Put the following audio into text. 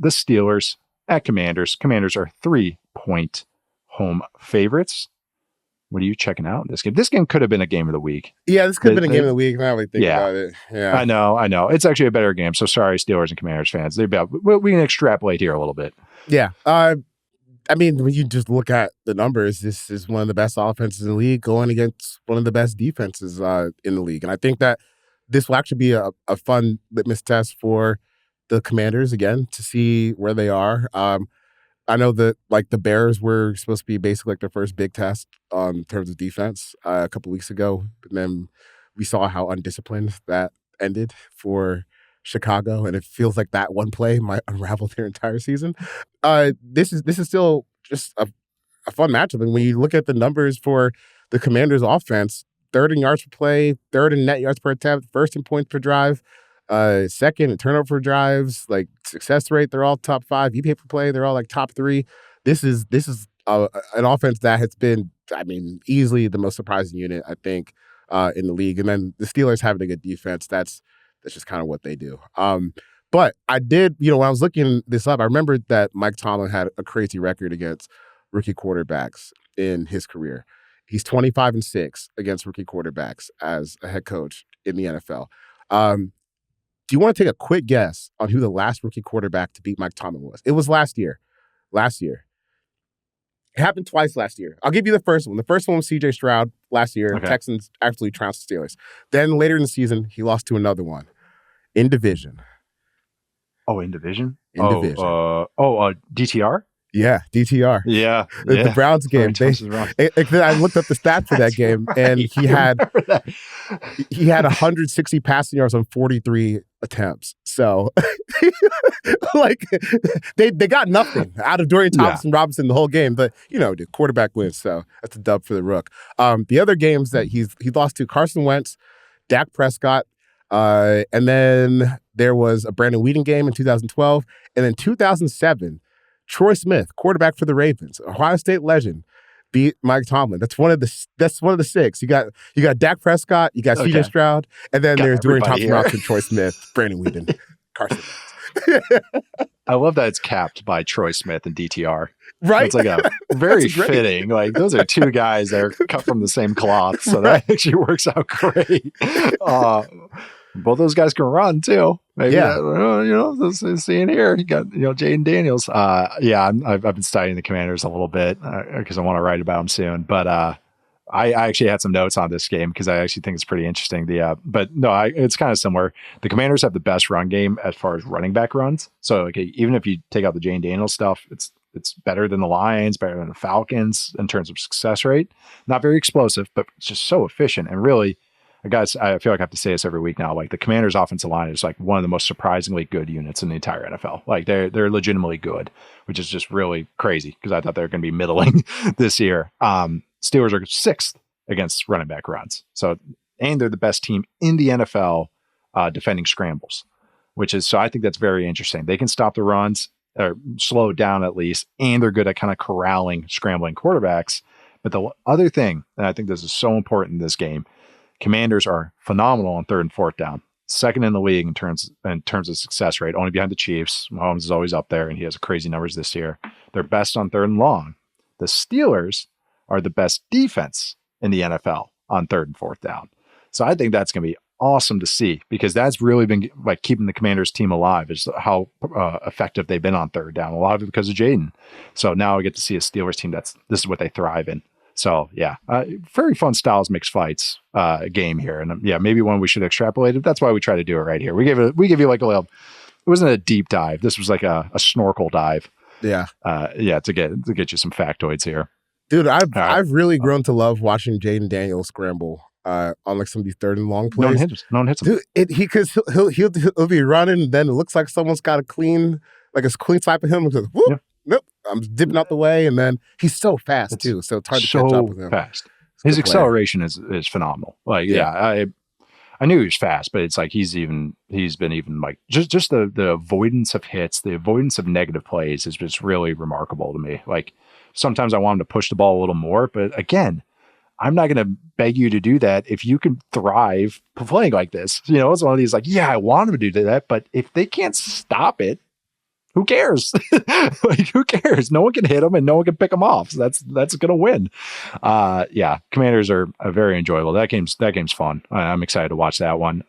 the Steelers at Commanders. Commanders are 3-point home favorites. What are you checking out in this game? This game could have been a game of the week. Yeah, this could have been a game of the week. Now we think about it. Yeah, I know. It's actually a better game. So sorry, Steelers and Commanders fans. We can extrapolate here a little bit. Yeah. I mean, when you just look at the numbers, this is one of the best offenses in the league going against one of the best defenses in the league. And I think that this will actually be a fun litmus test for the Commanders, again, to see where they are. I know that, like, the Bears were supposed to be basically like their first big test in terms of defense a couple weeks ago. And then we saw how undisciplined that ended for Chicago, and it feels like that one play might unravel their entire season. This is still just a fun matchup. And when you look at the numbers for the Commanders' offense, third in yards per play, third in net yards per attempt, first in points per drive, second in turnover drives, like success rate, they're all top 5. EPA per play, they're all like top 3. This is an offense that has been, I mean, easily the most surprising unit, I think, in the league. And then the Steelers having a good defense, that's just kind of what they do. But I did, when I was looking this up, I remembered that Mike Tomlin had a crazy record against rookie quarterbacks in his career. He's 25-6 against rookie quarterbacks as a head coach in the NFL. Do you want to take a quick guess on who the last rookie quarterback to beat Mike Tomlin was? It was last year. It happened twice last year. I'll give you the first one. The first one was C.J. Stroud last year. Okay. Texans absolutely trounced the Steelers. Then later in the season, he lost to another one in division. Oh, in division? DTR? Yeah, DTR. Yeah. The Browns game. I looked up the stats for that game, and he had 160 passing yards on 43 attempts. So, like, they got nothing out of Dorian Thompson Robinson the whole game. But, the quarterback wins, so that's a dub for the Rook. The other games that he lost to, Carson Wentz, Dak Prescott, and then there was a Brandon Weeden game in 2012, and then 2007, Troy Smith, quarterback for the Ravens, Ohio State legend, beat Mike Tomlin. That's one of the 6. You got Dak Prescott, you got C.J. Stroud, and then there's Dorian Thompson-Robinson, Troy Smith, Brandon Weeden, Carson Wentz. I love that it's capped by Troy Smith and DTR. Right? It's like a very fitting. Like, those are two guys that are cut from the same cloth, so that actually works out great. Both those guys can run too. Maybe seeing here, you got Jayden Daniels. I've been studying the Commanders a little bit because I want to write about them soon. But I actually had some notes on this game because I actually think it's pretty interesting. It's kind of similar. The Commanders have the best run game as far as running back runs. So even if you take out the Jayden Daniels stuff, it's better than the Lions, better than the Falcons in terms of success rate. Not very explosive, but it's just so efficient. And really, guys, I feel like I have to say this every week now. Like, the Commanders' offensive line is like one of the most surprisingly good units in the entire NFL. Like, they're legitimately good, which is just really crazy because I thought they were going to be middling this year. Steelers are 6th against running back runs. And they're the best team in the NFL defending scrambles, so I think that's very interesting. They can stop the runs or slow it down at least, and they're good at kind of corralling scrambling quarterbacks. But the other thing, and I think this is so important in this game, Commanders are phenomenal on 3rd and 4th down. 2nd in the league in terms of success rate, only behind the Chiefs. Mahomes is always up there, and he has crazy numbers this year. They're best on 3rd and long. The Steelers are the best defense in the NFL on 3rd and 4th down. So I think that's going to be awesome to see because that's really been like keeping the Commanders team alive is how effective they've been on 3rd down. A lot of it because of Jayden. So now we get to see a Steelers team this is what they thrive in. So, very fun styles mixed fights game here. And maybe one we should extrapolate it. That's why we try to do it right here. We give you like a little, it wasn't a deep dive. This was like a snorkel dive. Yeah. To get you some factoids here. Dude, I've really grown to love watching Jayden Daniels scramble on like some of these 3rd and long plays. No one hits him. Dude, because he'll be running, and then it looks like someone's got a clean swipe of him. Goes, whoop. Yeah. Nope, I'm dipping out the way, and then he's so fast too, so it's hard to catch up with him. Fast. His acceleration is phenomenal. Like, I knew he was fast, but it's like he's been like just the avoidance of hits, the avoidance of negative plays is just really remarkable to me. Like, sometimes I want him to push the ball a little more, but again, I'm not going to beg you to do that if you can thrive playing like this. It's one of these like, I want him to do that, but if they can't stop it, who cares? Like, who cares? No one can hit them and no one can pick them off. So that's going to win. Yeah, Commanders are very enjoyable. That game's fun. I'm excited to watch that one.